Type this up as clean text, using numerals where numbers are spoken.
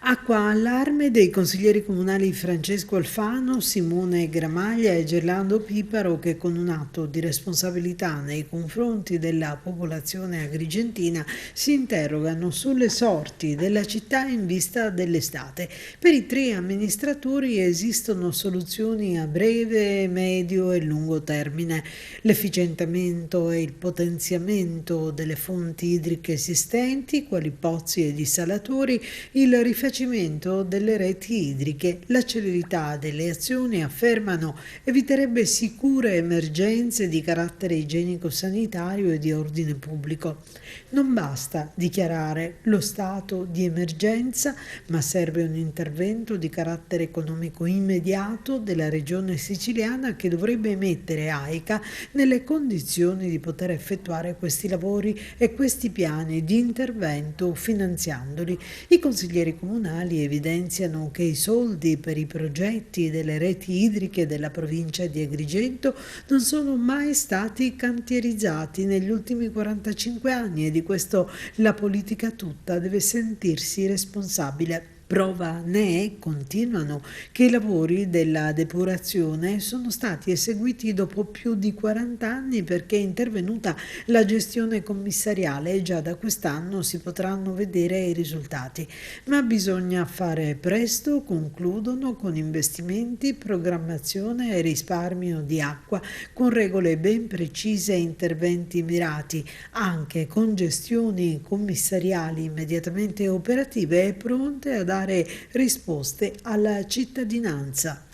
Acqua allarme dei consiglieri comunali Francesco Alfano, Simone Gramaglia e Gerlando Piparo che con un atto di responsabilità nei confronti della popolazione agrigentina si interrogano sulle sorti della città in vista dell'estate. Per i tre amministratori esistono soluzioni a breve, medio e lungo termine. L'efficientamento e il potenziamento delle fonti idriche esistenti, quali pozzi e dissalatori, il rifacimento delle reti idriche. La celerità delle azioni, affermano, eviterebbe sicure emergenze di carattere igienico-sanitario e di ordine pubblico. Non basta dichiarare lo stato di emergenza, ma serve un intervento di carattere economico immediato della regione siciliana che dovrebbe mettere AICA nelle condizioni di poter effettuare questi lavori e questi piani di intervento finanziandoli. I consiglieri comunali evidenziano che i soldi per i progetti delle reti idriche della provincia di Agrigento non sono mai stati cantierizzati negli ultimi 45 anni e di questo la politica tutta deve sentirsi responsabile. Prova ne è, continuano, che i lavori della depurazione sono stati eseguiti dopo più di 40 anni perché è intervenuta la gestione commissariale e già da quest'anno si potranno vedere i risultati. Ma bisogna fare presto, concludono, con investimenti, programmazione e risparmio di acqua, con regole ben precise e interventi mirati, anche con gestioni commissariali immediatamente operative e pronte a dare risposte alla cittadinanza.